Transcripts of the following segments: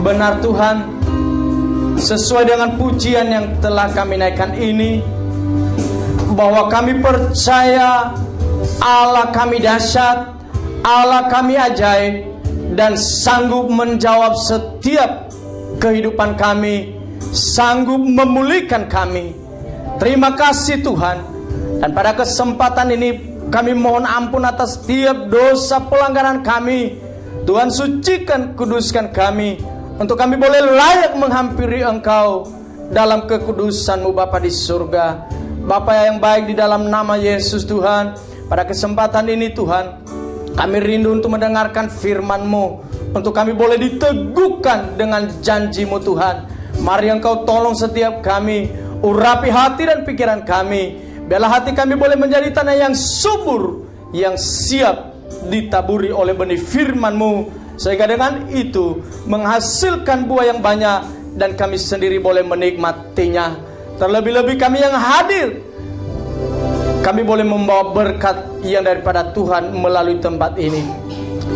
Benar Tuhan, sesuai dengan pujian yang telah kami naikkan ini, bahwa kami percaya Allah kami dahsyat, Allah kami ajaib, dan sanggup menjawab setiap kehidupan kami, sanggup memulihkan kami. Terima kasih Tuhan. Dan pada kesempatan ini kami mohon ampun atas setiap dosa pelanggaran kami. Tuhan sucikan, kuduskan kami, untuk kami boleh layak menghampiri Engkau dalam kekudusan-Mu Bapa di surga. Bapa yang baik, di dalam nama Yesus Tuhan, pada kesempatan ini Tuhan, kami rindu untuk mendengarkan firman-Mu, untuk kami boleh diteguhkan dengan janji-Mu Tuhan. Mari Engkau tolong setiap kami, urapi hati dan pikiran kami. Biarlah hati kami boleh menjadi tanah yang subur, yang siap ditaburi oleh benih firman-Mu, sehingga dengan itu menghasilkan buah yang banyak, dan kami sendiri boleh menikmatinya. Terlebih-lebih kami yang hadir, kami boleh membawa berkat yang daripada Tuhan melalui tempat ini.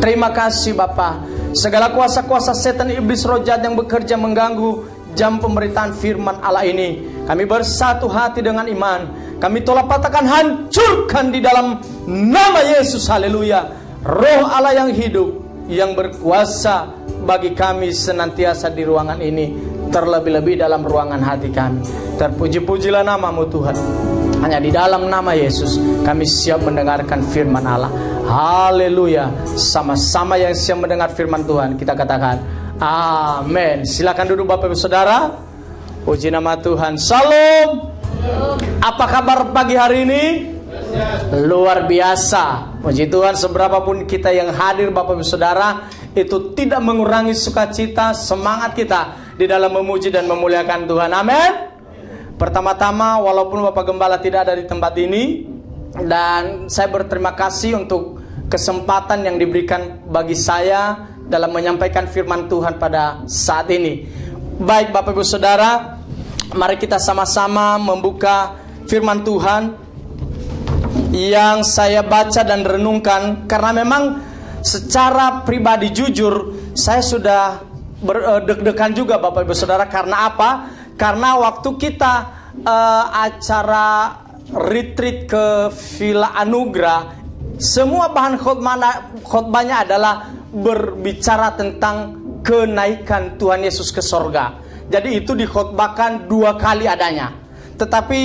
Terima kasih Bapa. Segala kuasa-kuasa setan, iblis, roh jahat yang bekerja mengganggu jam pemberitaan firman Allah ini, kami bersatu hati dengan iman. Kami tolak, patahkan, hancurkan di dalam nama Yesus. Haleluya. Roh Allah yang hidup, yang berkuasa bagi kami senantiasa di ruangan ini, terlebih-lebih dalam ruangan hati kami. Terpuji-pujilah nama-Mu Tuhan. Hanya di dalam nama Yesus kami siap mendengarkan firman Allah. Haleluya. Sama-sama yang siap mendengar firman Tuhan, kita katakan amin. Silakan duduk Bapak Ibu Saudara. Puji nama Tuhan. Salam. Apa kabar pagi hari ini? Luar biasa. Puji Tuhan, seberapapun kita yang hadir Bapak Ibu Saudara, itu tidak mengurangi sukacita, semangat kita di dalam memuji dan memuliakan Tuhan. Amin. Pertama-tama, walaupun Bapak Gembala tidak ada di tempat ini, dan saya berterima kasih untuk kesempatan yang diberikan bagi saya dalam menyampaikan firman Tuhan pada saat ini. Baik Bapak Ibu Saudara, mari kita sama-sama membuka firman Tuhan yang saya baca dan renungkan, karena memang secara pribadi jujur saya sudah deg-degan juga Bapak Ibu Saudara. Karena apa? Karena waktu kita acara retreat ke Villa Anugerah, semua bahan khotbahnya adalah berbicara tentang kenaikan Tuhan Yesus ke sorga. Jadi itu dikhotbahkan 2 kali adanya. Tetapi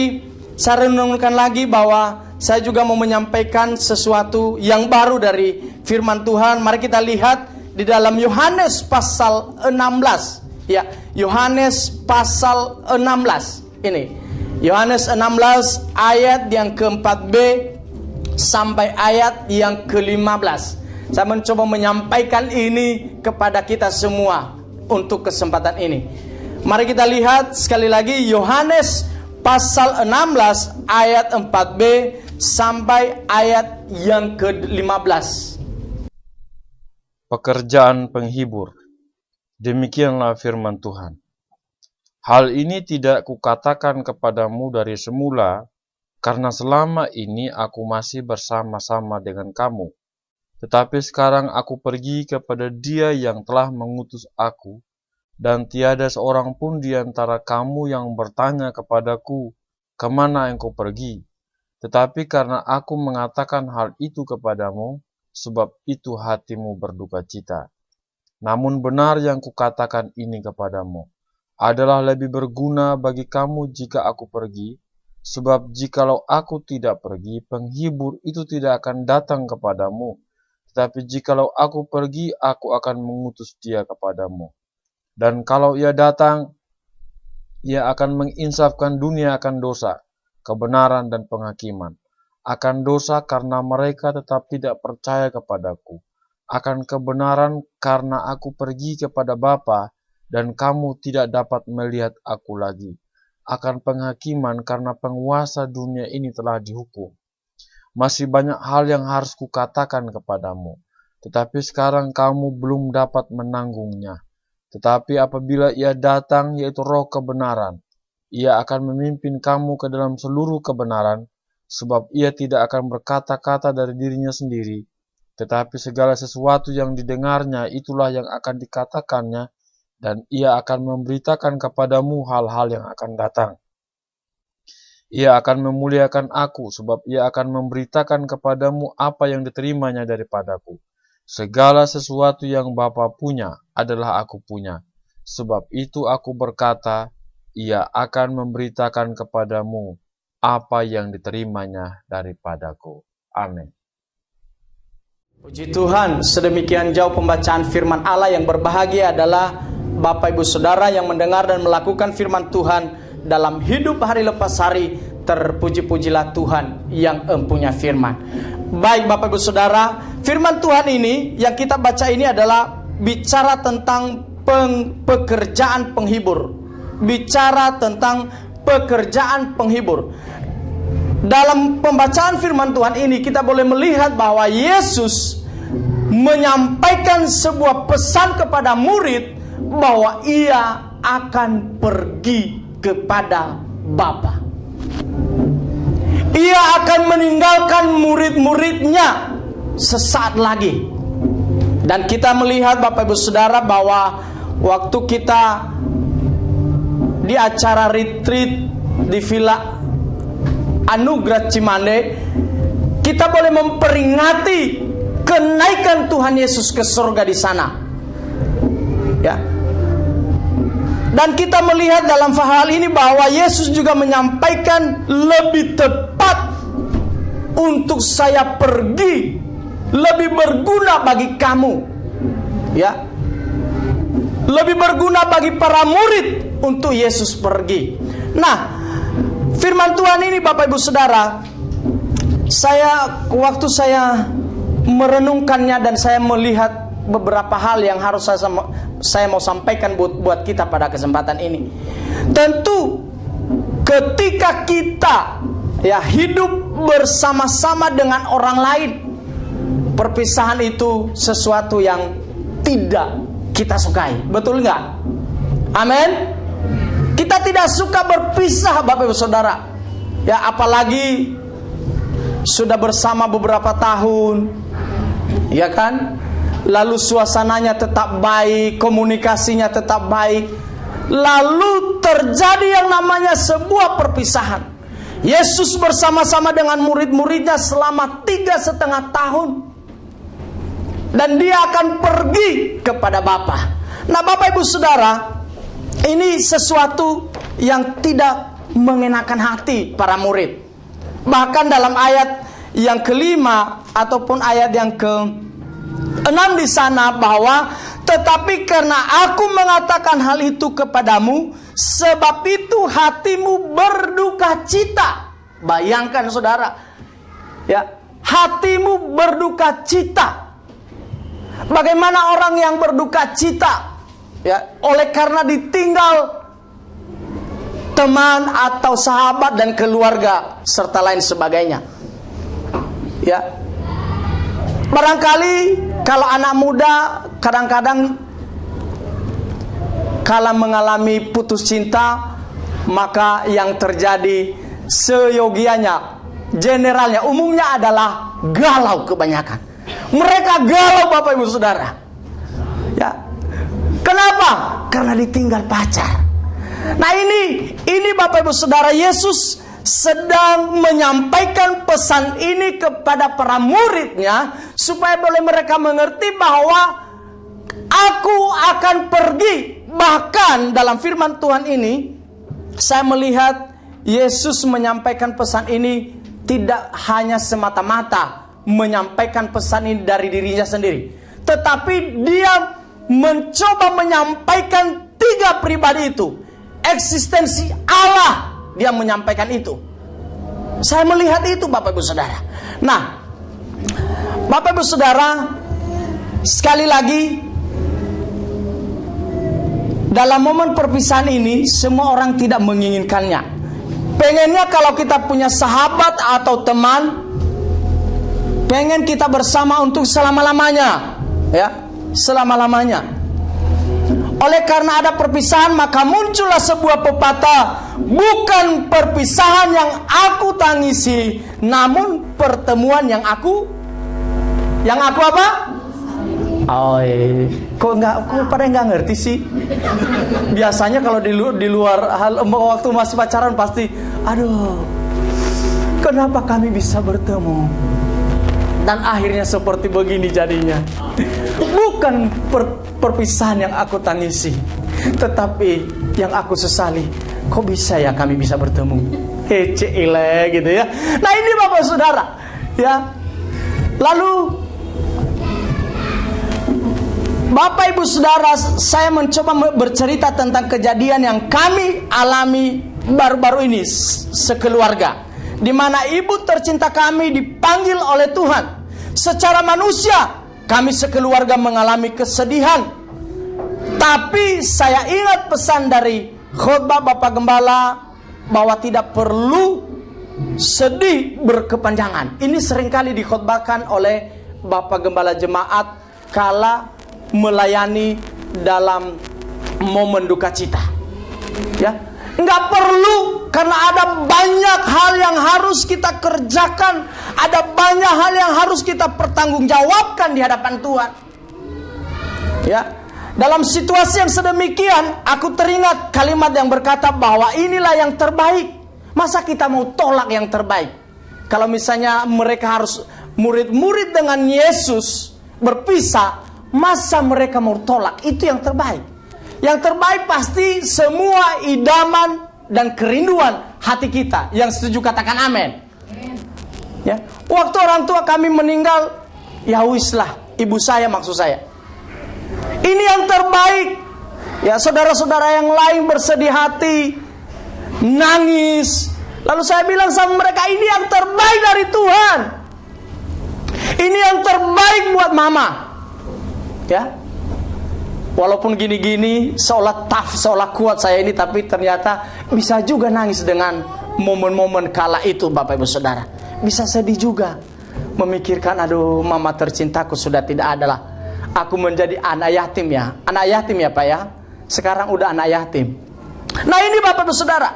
saya renungkan lagi bahwa saya juga mau menyampaikan sesuatu yang baru dari firman Tuhan. Mari kita lihat di dalam Yohanes pasal 16. Ya, Yohanes pasal 16. Ini Yohanes 16 ayat yang ke-4b sampai ayat yang ke-15. Saya mencoba menyampaikan ini kepada kita semua untuk kesempatan ini. Mari kita lihat sekali lagi Yohanes pasal 16 ayat 4b sampai ayat yang ke-15. Pekerjaan penghibur. Demikianlah firman Tuhan. Hal ini tidak kukatakan kepadamu dari semula, karena selama ini aku masih bersama-sama dengan kamu. Tetapi sekarang aku pergi kepada Dia yang telah mengutus aku, dan tiada seorang pun di antara kamu yang bertanya kepadaku, kemana engkau pergi? Tetapi karena aku mengatakan hal itu kepadamu, sebab itu hatimu berduka cita. Namun benar yang kukatakan ini kepadamu adalah lebih berguna bagi kamu jika aku pergi, sebab jikalau aku tidak pergi, penghibur itu tidak akan datang kepadamu. Tetapi jikalau aku pergi, aku akan mengutus dia kepadamu. Dan kalau ia datang, ia akan menginsafkan dunia akan dosa, kebenaran dan penghakiman. Akan dosa karena mereka tetap tidak percaya kepadaku. Akan kebenaran karena aku pergi kepada Bapa, dan kamu tidak dapat melihat aku lagi. Akan penghakiman karena penguasa dunia ini telah dihukum. Masih banyak hal yang harus kukatakan kepadamu, tetapi sekarang kamu belum dapat menanggungnya. Tetapi apabila ia datang, yaitu Roh kebenaran, ia akan memimpin kamu ke dalam seluruh kebenaran, sebab ia tidak akan berkata-kata dari dirinya sendiri, tetapi segala sesuatu yang didengarnya itulah yang akan dikatakannya, dan Ia akan memberitakan kepadamu hal-hal yang akan datang. Ia akan memuliakan aku, sebab Ia akan memberitakan kepadamu apa yang diterimanya daripadaku. Segala sesuatu yang Bapa punya adalah aku punya. Sebab itu aku berkata, Ia akan memberitakan kepadamu apa yang diterimanya daripadaku. Amin. Puji Tuhan, sedemikian jauh pembacaan firman Allah. Yang berbahagia adalah Bapak Ibu Saudara yang mendengar dan melakukan firman Tuhan dalam hidup hari lepas hari. Terpuji-pujilah Tuhan yang empunya firman. Baik Bapak Ibu Saudara, firman Tuhan ini yang kita baca ini adalah bicara tentang pekerjaan penghibur. Bicara tentang pekerjaan penghibur. Dalam pembacaan firman Tuhan ini kita boleh melihat bahwa Yesus menyampaikan sebuah pesan kepada murid bahwa Ia akan pergi kepada Bapa. Ia akan meninggalkan murid-muridnya sesaat lagi. Dan kita melihat Bapak Ibu Saudara bahwa waktu kita di acara retreat di Villa Anugerah Cimande, kita boleh memperingati kenaikan Tuhan Yesus ke surga di sana. Ya. Dan kita melihat dalam hal ini bahwa Yesus juga menyampaikan lebih tepat untuk saya pergi lebih berguna bagi kamu. Ya. Lebih berguna bagi para murid untuk Yesus pergi. Nah, firman Tuhan ini Bapak Ibu Saudara, waktu saya merenungkannya dan saya melihat beberapa hal yang harus saya mau sampaikan buat kita pada kesempatan ini. Tentu ketika kita hidup bersama-sama dengan orang lain, perpisahan itu sesuatu yang tidak kita sukai. Betul nggak? Amin. Kita tidak suka berpisah Bapak Ibu Saudara. Ya, apalagi sudah bersama beberapa tahun. Ya kan? Lalu suasananya tetap baik, komunikasinya tetap baik. Lalu terjadi yang namanya sebuah perpisahan. Yesus bersama-sama dengan murid-muridnya selama 3,5 tahun. Dan dia akan pergi kepada Bapa. Nah Bapak Ibu Saudara, ini sesuatu yang tidak mengenakan hati para murid. Bahkan dalam ayat yang kelima ataupun ayat yang ke-6 di sana bahwa tetapi karena aku mengatakan hal itu kepadamu, sebab itu hatimu berduka cita. Bayangkan saudara, ya, hatimu berduka cita. Bagaimana orang yang berduka cita, ya, oleh karena ditinggal teman atau sahabat dan keluarga serta lain sebagainya. Ya, barangkali kalau anak muda kadang-kadang kala mengalami putus cinta, maka yang terjadi seyogianya, generalnya, umumnya adalah galau kebanyakan. Mereka galau Bapak Ibu Saudara. Ya. Kenapa? Karena ditinggal pacar. Nah ini Bapak Ibu Saudara, Yesus sedang menyampaikan pesan ini kepada para muridnya supaya boleh mereka mengerti bahwa aku akan pergi. Bahkan dalam firman Tuhan ini saya melihat Yesus menyampaikan pesan ini tidak hanya semata-mata menyampaikan pesan ini dari dirinya sendiri, tetapi dia mencoba menyampaikan 3 pribadi itu. Eksistensi Allah dia menyampaikan itu. Saya melihat itu Bapak Ibu Saudara. Nah, Bapak Ibu Saudara, sekali lagi, dalam momen perpisahan ini semua orang tidak menginginkannya. Pengennya kalau kita punya sahabat atau teman, pengen kita bersama untuk selama-lamanya, ya, selama-lamanya. Oleh karena ada perpisahan, maka muncullah sebuah pepatah, bukan perpisahan yang aku tangisi, namun pertemuan yang aku apa? Kok pada nggak ngerti sih? Biasanya kalau di luar waktu masih pacaran pasti, aduh, kenapa kami bisa bertemu? Dan akhirnya seperti begini jadinya. Bukan perpisahan yang aku tangisi, tetapi yang aku sesali, kok bisa ya kami bisa bertemu? Cile gitu ya. Nah ini Bapak Saudara, ya. Lalu Bapak Ibu Saudara, saya mencoba bercerita tentang kejadian yang kami alami baru-baru ini sekeluarga, di mana ibu tercinta kami dipanggil oleh Tuhan. Secara manusia kami sekeluarga mengalami kesedihan, tapi saya ingat pesan dari khotbah Bapak Gembala bahwa tidak perlu sedih berkepanjangan. Ini seringkali dikhotbahkan oleh Bapak Gembala jemaat kala melayani dalam momen duka cita. Ya, nggak perlu, karena ada banyak hal yang harus kita kerjakan, ada banyak hal yang harus kita pertanggungjawabkan di hadapan Tuhan. Ya, dalam situasi yang sedemikian, aku teringat kalimat yang berkata bahwa inilah yang terbaik. Masa kita mau tolak yang terbaik? Kalau misalnya mereka harus murid-murid dengan Yesus berpisah, masa mereka mau tolak? Itu yang terbaik. Yang terbaik pasti semua idaman dan kerinduan hati kita. Yang setuju katakan amin. Ya, waktu orang tua kami meninggal, ya wislah, ibu saya maksud saya. Ini yang terbaik. Ya, saudara-saudara yang lain bersedih hati, nangis. Lalu saya bilang sama mereka, ini yang terbaik dari Tuhan. Ini yang terbaik buat mama. Ya, walaupun gini-gini seolah tough, seolah kuat saya ini, tapi ternyata bisa juga nangis dengan momen-momen kala itu Bapak Ibu Saudara. Bisa sedih juga, memikirkan aduh mama tercintaku sudah tidak ada lah. Aku menjadi anak yatim ya. Anak yatim ya Pak ya. Sekarang udah anak yatim. Nah ini Bapak Ibu Saudara,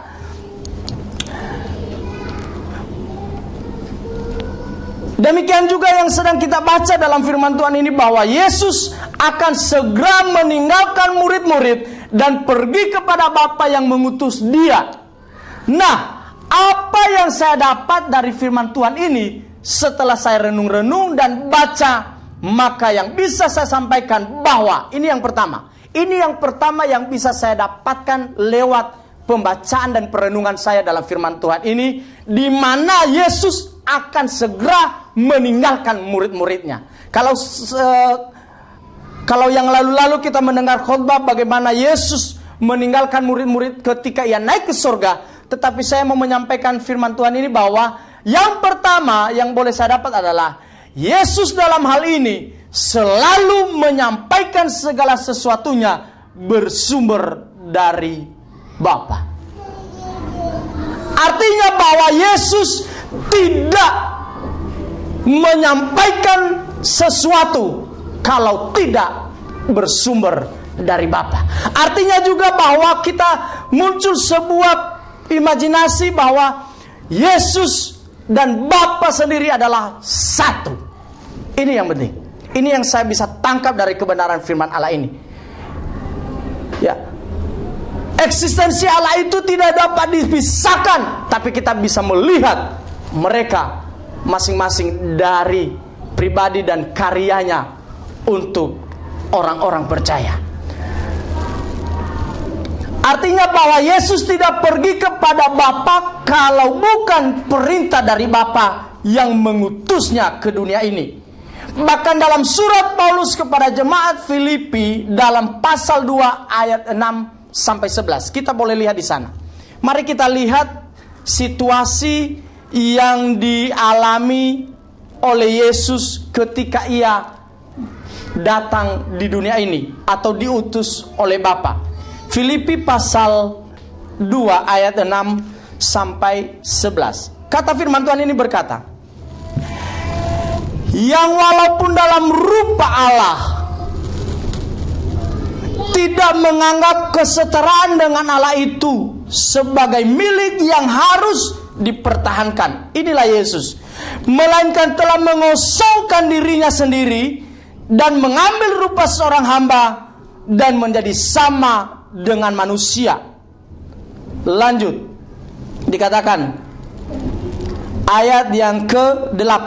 demikian juga yang sedang kita baca dalam firman Tuhan ini, bahwa Yesus akan segera meninggalkan murid-murid dan pergi kepada Bapa yang mengutus dia. Nah, apa yang saya dapat dari firman Tuhan ini setelah saya renung-renung dan baca, maka yang bisa saya sampaikan bahwa ini yang pertama. Ini yang pertama yang bisa saya dapatkan lewat pembacaan dan perenungan saya dalam firman Tuhan ini, di mana Yesus akan segera meninggalkan murid-muridnya. Kalau yang lalu-lalu kita mendengar khotbah bagaimana Yesus meninggalkan murid-murid ketika ia naik ke surga, tetapi saya mau menyampaikan firman Tuhan ini bahwa yang pertama yang boleh saya dapat adalah Yesus dalam hal ini selalu menyampaikan segala sesuatunya bersumber dari Bapa. Artinya bahwa Yesus tidak menyampaikan sesuatu kalau tidak bersumber dari Bapa. Artinya juga bahwa kita muncul sebuah imajinasi bahwa Yesus dan Bapa sendiri adalah satu. Ini yang penting. Ini yang saya bisa tangkap dari kebenaran firman Allah ini. Ya, eksistensi Allah itu tidak dapat dipisahkan, tapi kita bisa melihat mereka masing-masing dari pribadi dan karyanya untuk orang-orang percaya. Artinya bahwa Yesus tidak pergi kepada Bapa kalau bukan perintah dari Bapa yang mengutusnya ke dunia ini. Bahkan dalam surat Paulus kepada jemaat Filipi dalam pasal 2 ayat 6 sampai 11, kita boleh lihat di sana. Mari kita lihat situasi yang dialami oleh Yesus ketika ia datang di dunia ini atau diutus oleh Bapa. Filipi pasal 2 ayat 6 sampai 11. Kata firman Tuhan ini berkata, yang walaupun dalam rupa Allah tidak menganggap kesetaraan dengan Allah itu sebagai milik yang harus dipertahankan. Inilah Yesus. Melainkan telah mengosongkan dirinya sendiri dan mengambil rupa seorang hamba dan menjadi sama dengan manusia. Lanjut, dikatakan ayat yang ke-8.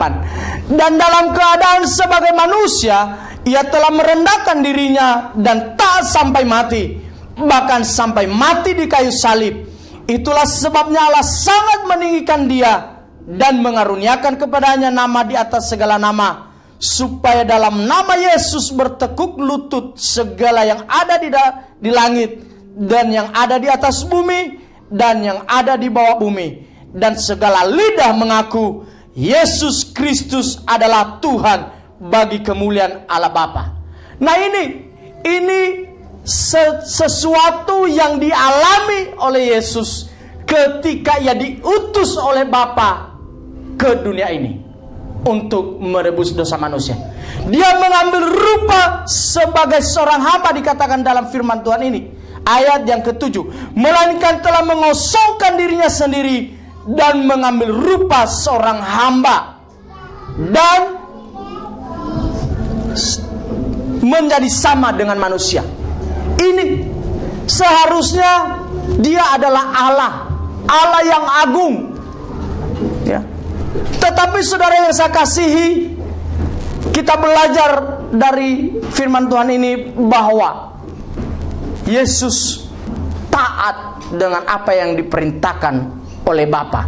Dan dalam keadaan sebagai manusia, ia telah merendahkan dirinya dan tak sampai mati, bahkan sampai mati di kayu salib. Itulah sebabnya Allah sangat meninggikan dia dan mengaruniakan kepadanya nama di atas segala nama, supaya dalam nama Yesus bertekuk lutut segala yang ada di langit dan yang ada di atas bumi dan yang ada di bawah bumi, dan segala lidah mengaku Yesus Kristus adalah Tuhan bagi kemuliaan Allah Bapa. Nah, ini sesuatu yang dialami oleh Yesus ketika ia diutus oleh Bapa ke dunia ini untuk merebus dosa manusia. Dia mengambil rupa sebagai seorang hamba, dikatakan dalam firman Tuhan ini, ayat yang ke-7, melainkan telah mengosongkan dirinya sendiri dan mengambil rupa seorang hamba dan menjadi sama dengan manusia. Ini seharusnya dia adalah Allah yang agung, ya. Tetapi saudara yang saya kasihi, kita belajar dari firman Tuhan ini bahwa Yesus taat dengan apa yang diperintahkan oleh Bapa.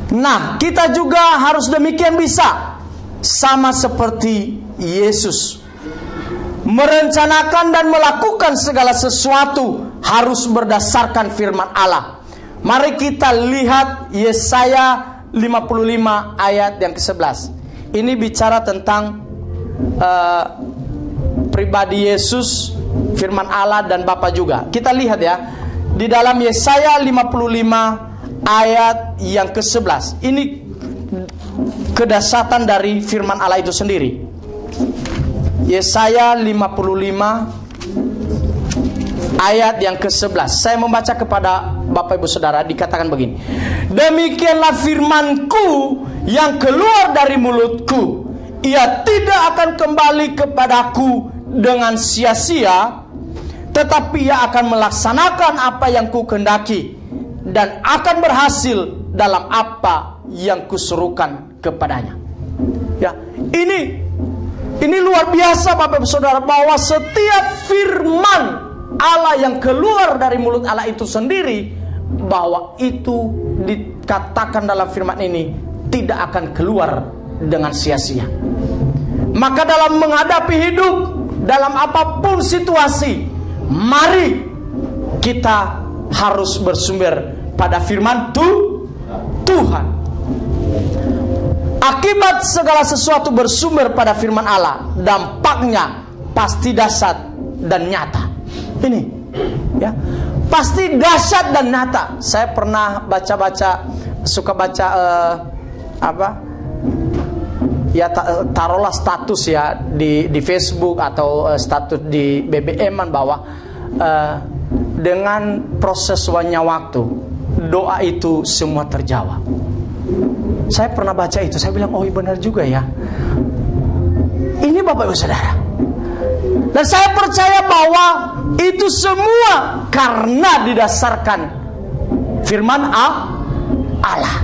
Nah, kita juga harus demikian bisa, sama seperti Yesus. Merencanakan dan melakukan segala sesuatu harus berdasarkan firman Allah. Mari kita lihat Yesaya 55 ayat yang ke-11. Ini bicara tentang pribadi Yesus, firman Allah dan Bapa juga. Kita lihat ya, di dalam Yesaya 55 ayat yang ke-11. Ini kedasatan dari firman Allah itu sendiri. Yesaya 55 ayat yang ke-11. Saya membaca kepada Bapak Ibu Saudara, dikatakan begini. Demikianlah firmanku yang keluar dari mulutku, ia tidak akan kembali kepadaku dengan sia-sia, tetapi ia akan melaksanakan apa yang ku kehendaki dan akan berhasil dalam apa yang kusuruhkan kepadanya. Ya, ini luar biasa Bapak Ibu Saudara, bahwa setiap firman Allah yang keluar dari mulut Allah itu sendiri, bahwa itu dikatakan dalam firman ini tidak akan keluar dengan sia-sia. Maka dalam menghadapi hidup, dalam apapun situasi, mari kita harus bersumber pada firman Tuhan. Akibat segala sesuatu bersumber pada firman Allah, dampaknya pasti dahsyat dan nyata. Ini ya, pasti dahsyat dan nyata. Saya pernah suka baca ya, taruhlah status ya di Facebook atau status di BBM-an bahwa dengan prosesnya waktu, doa itu semua terjawab. Saya pernah baca itu, saya bilang, oh iya benar juga ya. Ini Bapak Ibu Saudara. Dan saya percaya bahwa itu semua karena didasarkan firman Allah.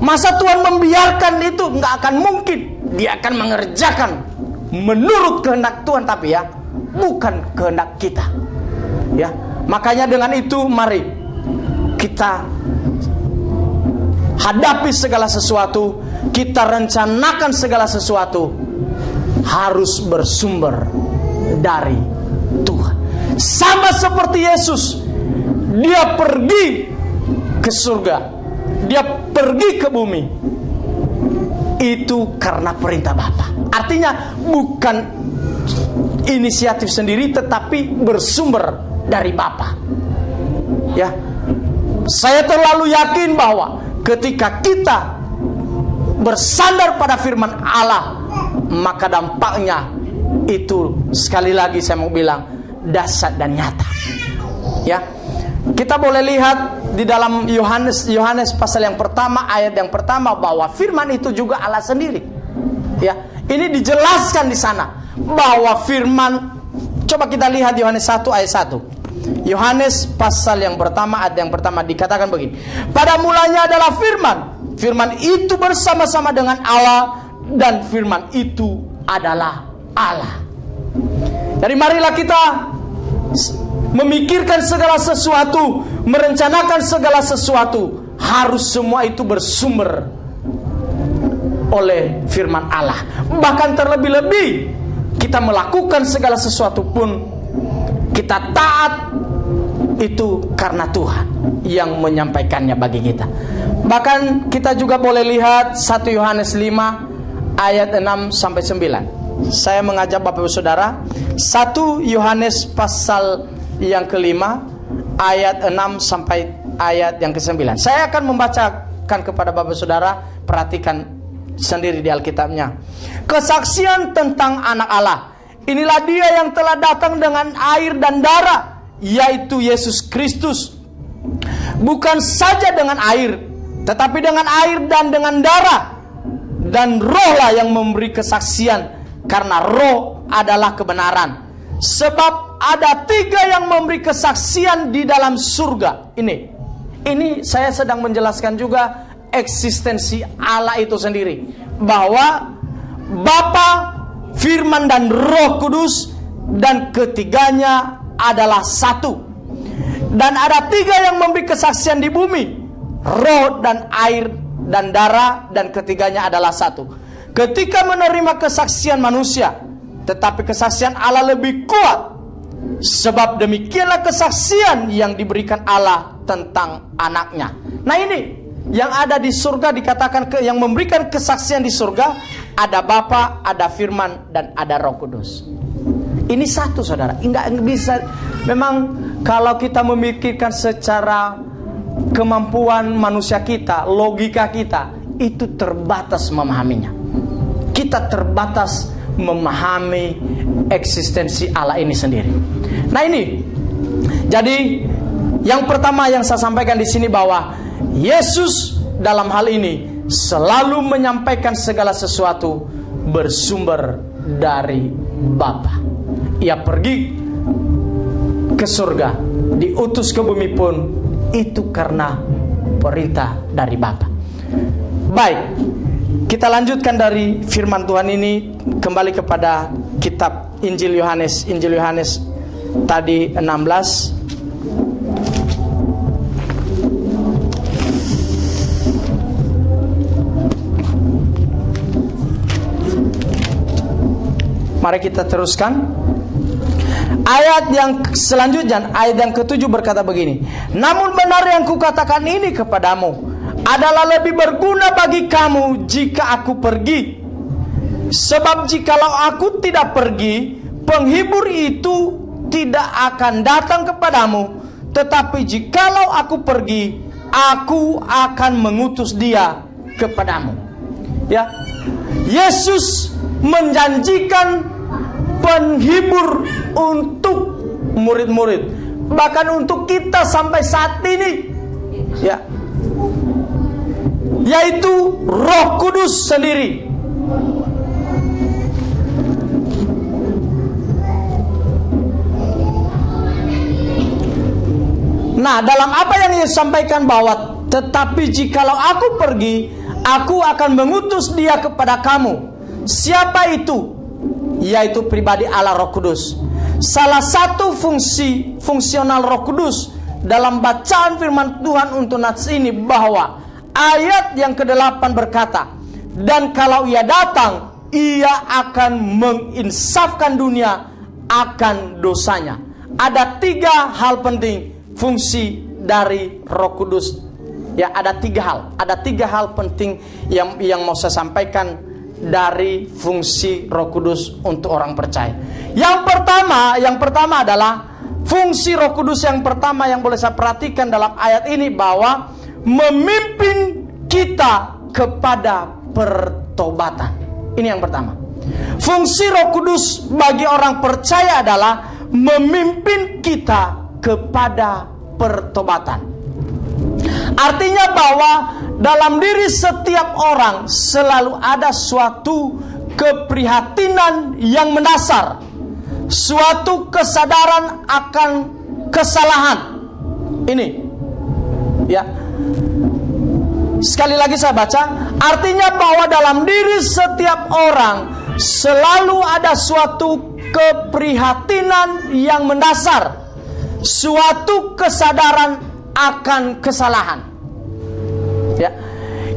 Masa Tuhan membiarkan itu? Nggak akan mungkin. Dia akan mengerjakan menurut kehendak Tuhan, tapi ya bukan kehendak kita. Ya, makanya dengan itu mari kita hadapi segala sesuatu, kita rencanakan segala sesuatu, harus bersumber dari Tuhan. Sama seperti Yesus, dia pergi ke surga, dia pergi ke bumi, itu karena perintah Bapa. Artinya bukan inisiatif sendiri, tetapi bersumber dari Bapa. Ya, saya terlalu yakin bahwa ketika kita bersandar pada firman Allah, maka dampaknya itu sekali lagi saya mau bilang dahsyat dan nyata. Ya, Kita boleh lihat di dalam Yohanes pasal yang pertama, ayat yang pertama, bahwa firman itu juga Allah sendiri. Ya, ini dijelaskan di sana bahwa firman, coba kita lihat Yohanes 1 ayat 1. Yohanes pasal yang pertama, ayat yang pertama, dikatakan begini. Pada mulanya adalah firman. Firman itu bersama-sama dengan Allah, dan firman itu adalah Allah. Jadi marilah kita memikirkan segala sesuatu, merencanakan segala sesuatu, harus semua itu bersumber oleh firman Allah. Bahkan terlebih-lebih kita melakukan segala sesuatu pun, kita taat itu karena Tuhan yang menyampaikannya bagi kita. Bahkan kita juga boleh lihat 1 Yohanes 5 ayat 6 sampai 9. Saya mengajak Bapak Ibu Saudara, 1 Yohanes pasal yang kelima ayat 6 sampai ayat yang ke-9. Saya akan membacakan kepada Bapak Saudara, perhatikan sendiri di Alkitabnya. Kesaksian tentang anak Allah. Inilah dia yang telah datang dengan air dan darah, yaitu Yesus Kristus. Bukan saja dengan air, tetapi dengan air dan dengan darah. Dan rohlah yang memberi kesaksian, karena roh adalah kebenaran. Sebab ada 3 yang memberi kesaksian di dalam surga. Ini saya sedang menjelaskan juga eksistensi Allah itu sendiri, bahwa Bapa, Firman dan Roh Kudus, dan ketiganya adalah satu. Dan ada 3 yang memberi kesaksian di bumi, roh dan air dan darah, dan ketiganya adalah satu. Ketika menerima kesaksian manusia, tetapi kesaksian Allah lebih kuat. Sebab demikianlah kesaksian yang diberikan Allah tentang anaknya. Nah, ini yang ada di surga dikatakan yang memberikan kesaksian di surga, ada Bapa, ada Firman, dan ada Roh Kudus. Ini satu, saudara. Enggak bisa. Memang kalau kita memikirkan secara kemampuan manusia kita, logika kita, itu terbatas memahaminya. Kita terbatas memahami eksistensi Allah ini sendiri. Nah, ini jadi yang pertama yang saya sampaikan di sini, bahwa Yesus dalam hal ini selalu menyampaikan segala sesuatu bersumber dari Bapa. Ia pergi ke surga, diutus ke bumi pun itu karena perintah dari Bapa. Baik, kita lanjutkan dari firman Tuhan ini, kembali kepada kitab Injil Yohanes tadi 16. Mari kita teruskan. Ayat yang selanjutnya, ayat yang ke-7 berkata begini. Namun benar yang kukatakan ini kepadamu adalah lebih berguna bagi kamu jika aku pergi. Sebab jikalau aku tidak pergi, penghibur itu tidak akan datang kepadamu. Tetapi jikalau aku pergi, aku akan mengutus dia kepadamu. Ya, Yesus menjanjikan penghibur untuk murid-murid, bahkan untuk kita sampai saat ini, ya, yaitu Roh Kudus sendiri. Nah, dalam apa yang Yesus sampaikan, bahwa tetapi jikalau aku pergi, aku akan mengutus dia kepada kamu. Siapa itu? Yaitu pribadi Allah Roh Kudus. Salah satu fungsional Roh Kudus dalam bacaan firman Tuhan untuk nats ini, bahwa ayat yang ke-8 berkata, dan kalau ia datang, ia akan menginsafkan dunia akan dosanya. Ada 3 hal penting fungsi dari Roh Kudus. Ya, ada 3 hal. Ada 3 hal penting yang mau saya sampaikan dari fungsi Roh Kudus untuk orang percaya. Yang pertama adalah fungsi Roh Kudus yang pertama yang boleh saya perhatikan dalam ayat ini, bahwa memimpin kita kepada pertobatan. Ini yang pertama. Fungsi Roh Kudus bagi orang percaya adalah memimpin kita kepada pertobatan. Artinya bahwa dalam diri setiap orang selalu ada suatu keprihatinan yang mendasar, suatu kesadaran akan kesalahan. Ini ya, sekali lagi saya baca, artinya bahwa dalam diri setiap orang selalu ada suatu keprihatinan yang mendasar, suatu kesadaran akan kesalahan. Ya,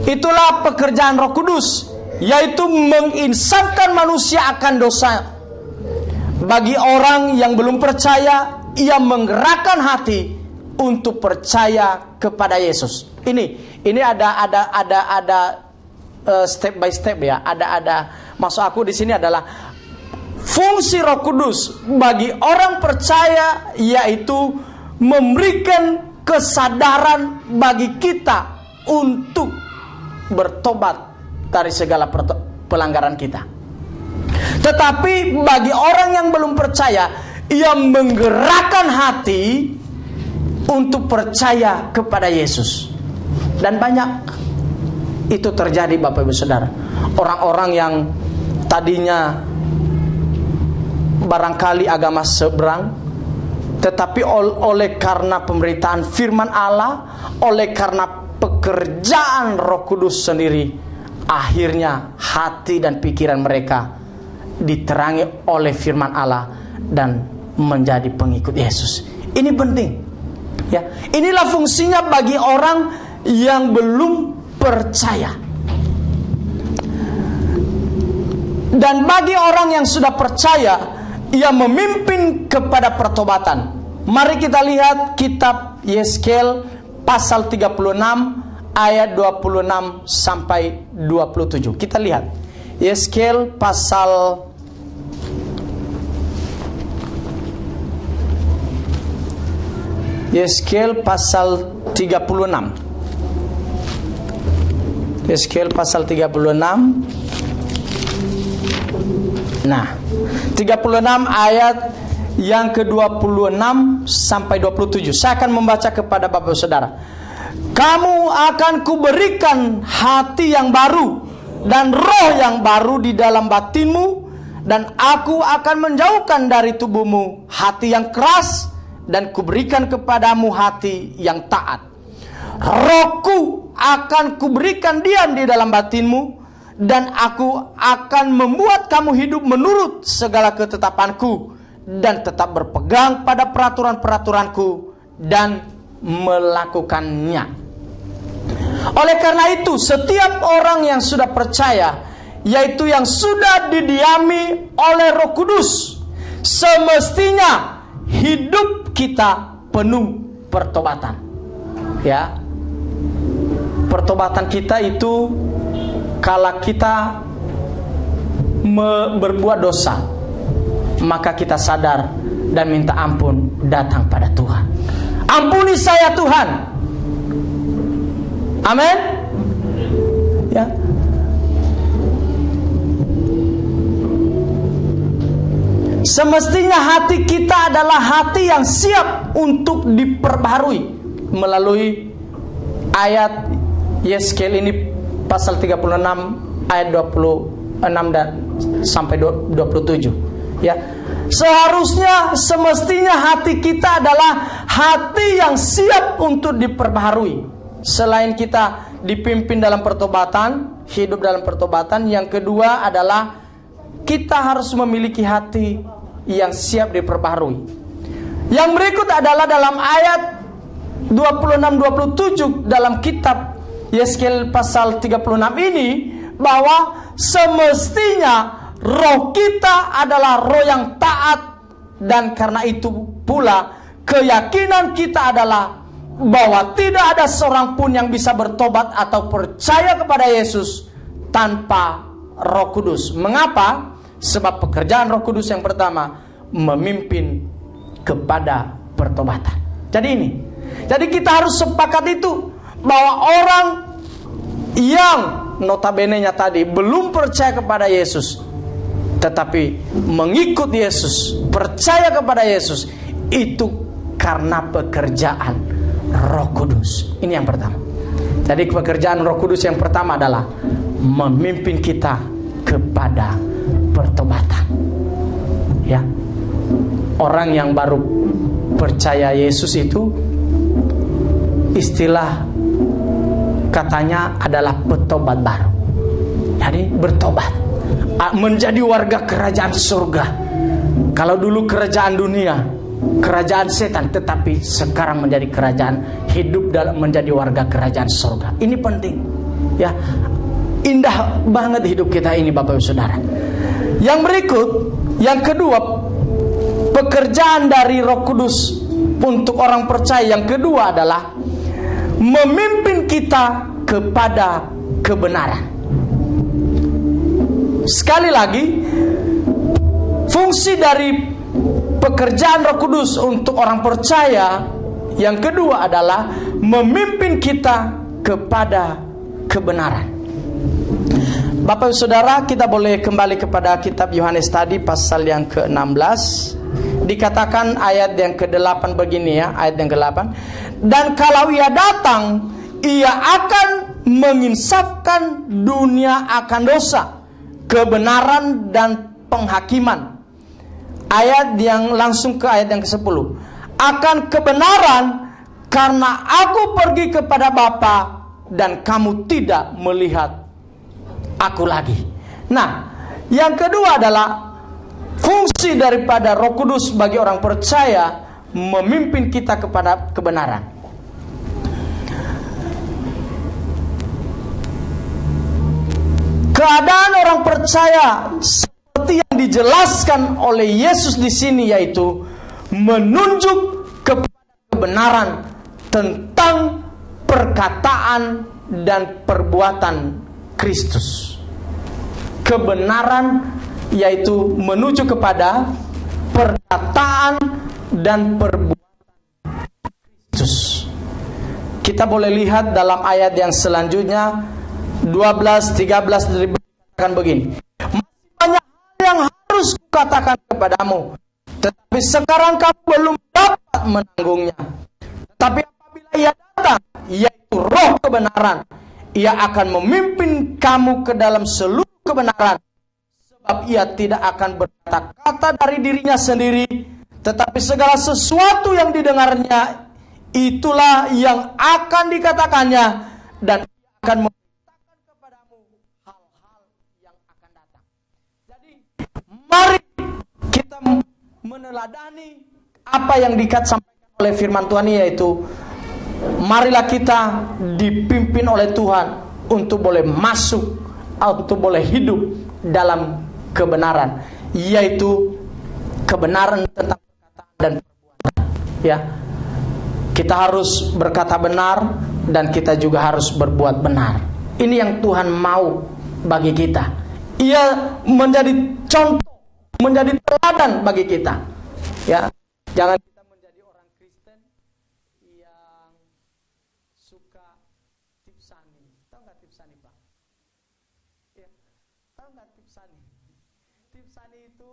itulah pekerjaan Roh Kudus, yaitu menginsafkan manusia akan dosa. Bagi orang yang belum percaya, ia menggerakkan hati untuk percaya kepada Yesus. Ini ada step by step ya. Maksud aku di sini adalah fungsi Roh Kudus bagi orang percaya, yaitu memberikan kesadaran bagi kita untuk bertobat dari segala pelanggaran kita. Tetapi bagi orang yang belum percaya, ia menggerakkan hati untuk percaya kepada Yesus. Dan banyak itu terjadi, Bapak Ibu Saudara. Orang-orang yang tadinya barangkali agama seberang, tetapi oleh karena pemberitaan firman Allah, oleh karena pekerjaan Roh Kudus sendiri, akhirnya hati dan pikiran mereka diterangi oleh firman Allah dan menjadi pengikut Yesus. Ini penting ya. Inilah fungsinya bagi orang yang belum percaya. Dan bagi orang yang sudah percaya, ia memimpin kepada pertobatan. Mari kita lihat kitab Yeskel pasal 36 ayat 26 sampai 27. Kita lihat Yeskel pasal 36. Yeskel pasal 36. Nah, 36 ayat yang ke-26 sampai 27. Saya akan membaca kepada Bapak Saudara. Kamu akan kuberikan hati yang baru dan roh yang baru di dalam batinmu, dan aku akan menjauhkan dari tubuhmu hati yang keras, dan kuberikan kepadamu hati yang taat. Rohku akan kuberikan diam di dalam batinmu, dan aku akan membuat kamu hidup menurut segala ketetapanku, dan tetap berpegang pada peraturan-peraturanku dan melakukannya. Oleh karena itu, setiap orang yang sudah percaya, yaitu yang sudah didiami oleh Roh Kudus, semestinya hidup kita penuh pertobatan. Ya, pertobatan kita itu kala kita berbuat dosa, maka kita sadar dan minta ampun datang pada Tuhan. Ampuni saya Tuhan. Amin. Ya. Semestinya hati kita adalah hati yang siap untuk diperbaharui melalui ayat Yeskel ini pasal 36 ayat 26 dan sampai 27. Ya. Seharusnya semestinya hati kita adalah hati yang siap untuk diperbaharui. Selain kita dipimpin dalam pertobatan, hidup dalam pertobatan, yang kedua adalah kita harus memiliki hati yang siap diperbaharui. Yang berikut adalah dalam ayat 26-27 dalam kitab Yeskel pasal 36 ini, bahwa semestinya roh kita adalah roh yang taat, dan karena itu pula keyakinan kita adalah bahwa tidak ada seorang pun yang bisa bertobat atau percaya kepada Yesus tanpa Roh Kudus. Mengapa? Sebab pekerjaan Roh Kudus yang pertama memimpin kepada pertobatan. Jadi kita harus sepakat itu, bahwa orang yang notabene-nya tadi belum percaya kepada Yesus, tetapi mengikut Yesus, percaya kepada Yesus, itu karena pekerjaan Roh Kudus. Ini yang pertama. Jadi pekerjaan Roh Kudus yang pertama adalah memimpin kita kepada pertobatan. Ya. Orang yang baru percaya Yesus itu istilah katanya adalah petobat baru. Jadi bertobat, menjadi warga kerajaan surga. Kalau dulu kerajaan dunia, kerajaan setan, tetapi sekarang menjadi kerajaan hidup dalam menjadi warga kerajaan surga. Ini penting, ya. Indah banget hidup kita ini, Bapak Ibu Saudara. Yang berikut, yang kedua, pekerjaan dari Roh Kudus untuk orang percaya yang kedua adalah memimpin kita kepada kebenaran. Sekali lagi, fungsi dari pekerjaan Roh Kudus untuk orang percaya yang kedua adalah memimpin kita kepada kebenaran. Bapak Saudara, kita boleh kembali kepada kitab Yohanes tadi pasal yang ke-16. Dikatakan ayat yang ke-8 begini ya, ayat yang ke-8. Dan kalau ia datang, ia akan menginsafkan dunia akan dosa, kebenaran dan penghakiman. Ayat yang langsung ke ayat yang ke-10. Akan kebenaran, karena aku pergi kepada Bapa dan kamu tidak melihat aku lagi. Nah, yang kedua adalah fungsi daripada Roh Kudus bagi orang percaya memimpin kita kepada kebenaran. Keadaan orang percaya seperti yang dijelaskan oleh Yesus di sini, yaitu menunjuk kepada kebenaran tentang perkataan dan perbuatan Kristus. Kebenaran yaitu menuju kepada perkataan dan perbuatan Kristus. Kita boleh lihat dalam ayat yang selanjutnya 12-13 dikatakan begini. Masih banyak hal yang harus kukatakan kepadamu, tetapi sekarang kamu belum dapat menanggungnya. Tetapi apabila ia datang, yaitu Roh kebenaran, ia akan memimpin kamu ke dalam seluruh kebenaran. Sebab ia tidak akan berkata-kata dari dirinya sendiri, tetapi segala sesuatu yang didengarnya, itulah yang akan dikatakannya, dan ia akan memberitakan kepadamu hal-hal yang akan datang. Jadi, mari kita meneladani apa yang disampaikan oleh firman Tuhan, yaitu marilah kita dipimpin oleh Tuhan untuk boleh masuk, untuk boleh hidup dalam kebenaran, yaitu kebenaran tentang perkataan dan perbuatan. Ya, kita harus berkata benar dan kita juga harus berbuat benar. Ini yang Tuhan mau bagi kita. Ia menjadi contoh, menjadi teladan bagi kita. Ya, jangan kita menjadi orang Kristen yang suka tipsani. Tahu nggak tipsani, Pak? Ya, tahu nggak tipsani? Tipsani itu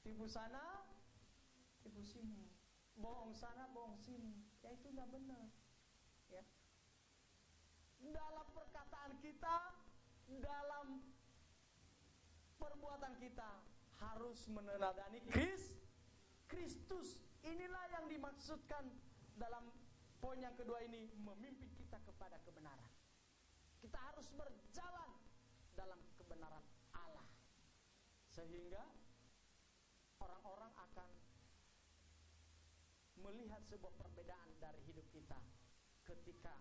tipu sana, tipu sini, bohong sana, bohong sini. Ya, itu nggak benar. Ya. Dalam perkataan kita, dalam perbuatan kita harus meneladani Kristus. Inilah yang dimaksudkan dalam poin yang kedua ini, memimpin kita kepada kebenaran. Kita harus berjalan dalam kebenaran Allah, sehingga orang-orang akan melihat sebuah perbedaan dari hidup kita ketika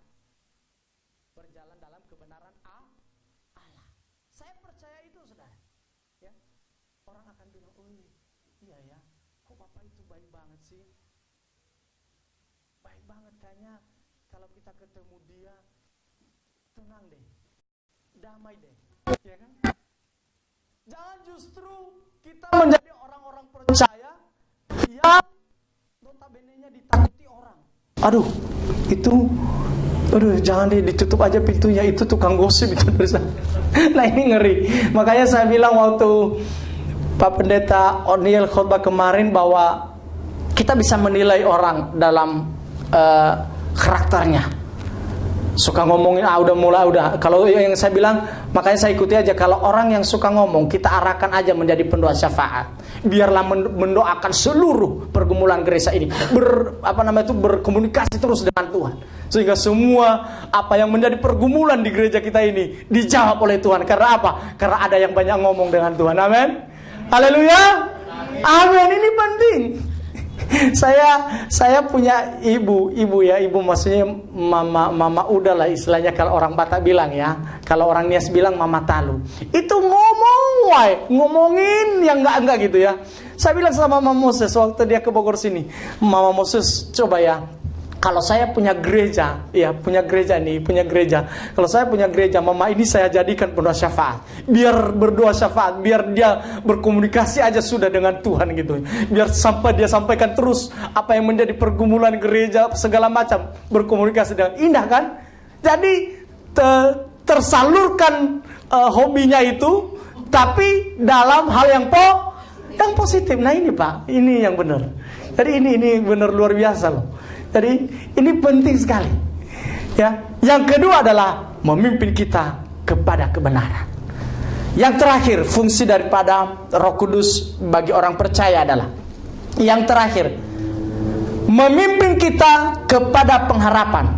berjalan dalam kebenaran Allah. Saya percaya itu, saudara. Ya, orang akan bilang, oh iya ya, kok Bapak itu baik banget sih? Baik banget, kayaknya kalau kita ketemu dia tenang deh, damai deh, ya kan? Jangan justru kita menjadi orang-orang percaya yang notabene-nya ditakuti orang. Jangan ditutup aja pintunya, itu tukang gosip itu. Nah, ini ngeri. Makanya saya bilang waktu Pak Pendeta O'Neil khotbah kemarin bahwa kita bisa menilai orang dalam karakternya. Suka ngomongin, udah. Kalau yang saya bilang, makanya saya ikuti aja. Kalau orang yang suka ngomong, kita arahkan aja menjadi pendoa syafaat. Biarlah mendoakan seluruh pergumulan gereja ini, berkomunikasi terus dengan Tuhan, sehingga semua apa yang menjadi pergumulan di gereja kita ini dijawab oleh Tuhan. Karena apa? Karena ada yang banyak ngomong dengan Tuhan. Amin. Haleluya. Amin. Ini penting. Saya punya ibu maksudnya mama udah lah istilahnya, kalau orang Batak bilang ya, kalau orang Nias bilang mama talu. Itu ngomongin yang enggak gitu ya. Saya bilang sama Mama Moses waktu dia ke Bogor sini, Mama Moses, coba ya, kalau saya punya gereja, kalau saya punya gereja, mama ini saya jadikan pendoa syafaat. Biar berdoa syafaat, biar dia berkomunikasi aja sudah dengan Tuhan gitu. Biar sampai dia sampaikan terus apa yang menjadi pergumulan gereja, segala macam, berkomunikasi dengan indah kan? Jadi tersalurkan hobinya itu, tapi dalam hal yang positif. Nah ini Pak, ini yang benar. Jadi ini benar luar biasa loh. Jadi ini penting sekali. Ya, yang kedua adalah memimpin kita kepada kebenaran. Yang terakhir, fungsi daripada Roh Kudus bagi orang percaya adalah yang terakhir, memimpin kita kepada pengharapan.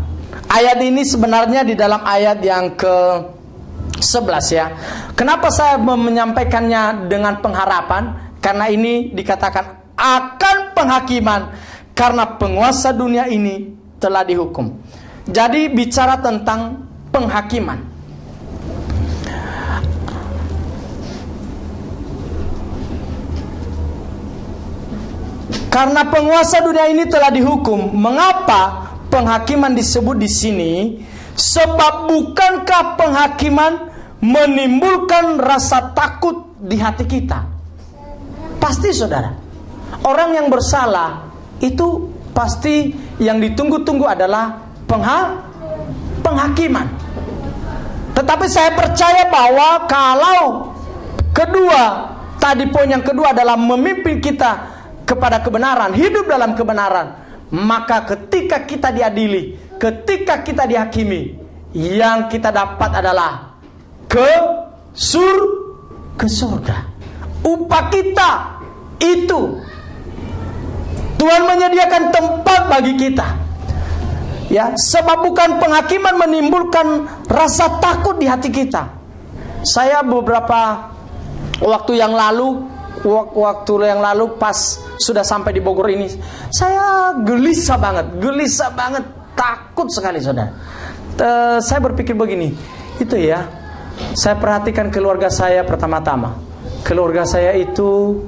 Ayat ini sebenarnya di dalam ayat yang ke-11 ya. Kenapa saya menyampaikannya dengan pengharapan? Karena ini dikatakan akan penghakiman, karena penguasa dunia ini telah dihukum. Jadi bicara tentang penghakiman. Karena penguasa dunia ini telah dihukum. Mengapa penghakiman disebut di sini? Sebab bukankah penghakiman menimbulkan rasa takut di hati kita? Pasti saudara. Orang yang bersalah itu pasti yang ditunggu-tunggu adalah penghakiman. Tetapi saya percaya bahwa kalau poin yang kedua adalah memimpin kita kepada kebenaran, hidup dalam kebenaran, maka ketika kita diadili, ketika kita dihakimi, yang kita dapat adalah ke surga. Upah kita itu Tuhan menyediakan tempat bagi kita. Ya, sebab bukan penghakiman menimbulkan rasa takut di hati kita. Saya beberapa waktu yang lalu pas sudah sampai di Bogor ini, saya gelisah banget, takut sekali saudara. Saya berpikir begini, itu ya, saya perhatikan keluarga saya pertama-tama. Keluarga saya itu,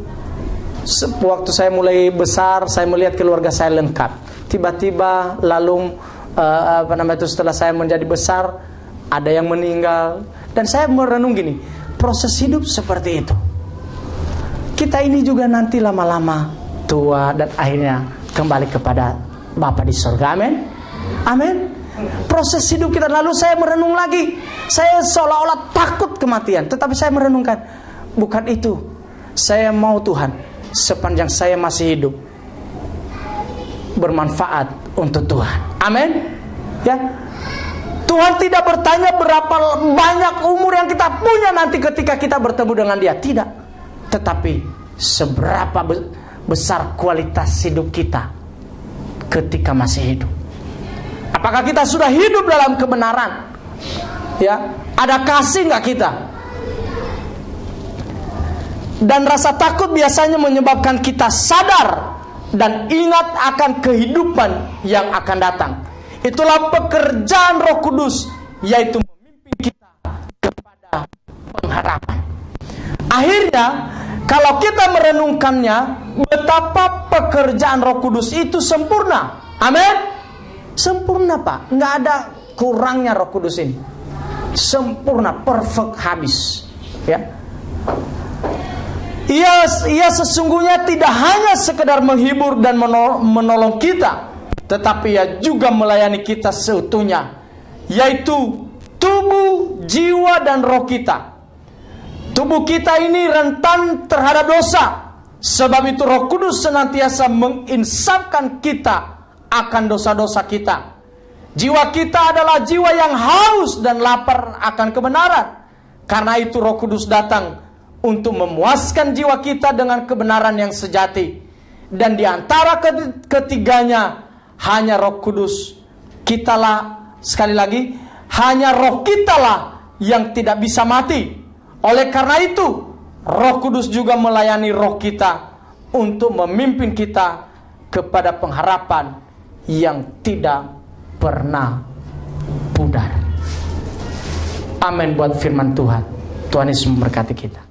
waktu saya mulai besar, saya melihat keluarga saya lengkap. Tiba-tiba lalu setelah saya menjadi besar, ada yang meninggal. Dan saya merenung gini, proses hidup seperti itu. Kita ini juga nanti lama-lama tua dan akhirnya kembali kepada Bapa di surga. Amin. Amin. Proses hidup kita, lalu saya merenung lagi. Saya seolah-olah takut kematian, tetapi saya merenungkan, bukan itu. Saya mau Tuhan sepanjang saya masih hidup bermanfaat untuk Tuhan. Amin. Ya. Tuhan tidak bertanya berapa banyak umur yang kita punya nanti ketika kita bertemu dengan Dia, tidak. Tetapi seberapa besar kualitas hidup kita ketika masih hidup. Apakah kita sudah hidup dalam kebenaran? Ya, ada kasih nggak kita? Dan rasa takut biasanya menyebabkan kita sadar dan ingat akan kehidupan yang akan datang. Itulah pekerjaan Roh Kudus, yaitu memimpin kita kepada pengharapan. Akhirnya, kalau kita merenungkannya, betapa pekerjaan Roh Kudus itu sempurna. Amin. Sempurna Pak, nggak ada kurangnya Roh Kudus ini. Sempurna, perfect, habis. Ya. Ia sesungguhnya tidak hanya sekedar menghibur dan menolong kita, tetapi ia juga melayani kita seutuhnya, yaitu tubuh, jiwa, dan roh kita. Tubuh kita ini rentan terhadap dosa, Sebab itu Roh Kudus senantiasa menginsafkan kita akan dosa-dosa kita. Jiwa kita adalah jiwa yang haus dan lapar akan kebenaran. Karena itu Roh Kudus datang untuk memuaskan jiwa kita dengan kebenaran yang sejati. Dan di antara ketiganya hanya Roh Kudus kitalah, sekali lagi, hanya Roh kitalah yang tidak bisa mati. Oleh karena itu Roh Kudus juga melayani roh kita untuk memimpin kita kepada pengharapan yang tidak pernah pudar. Amin buat firman Tuhan. Tuhan Yesus memberkati kita.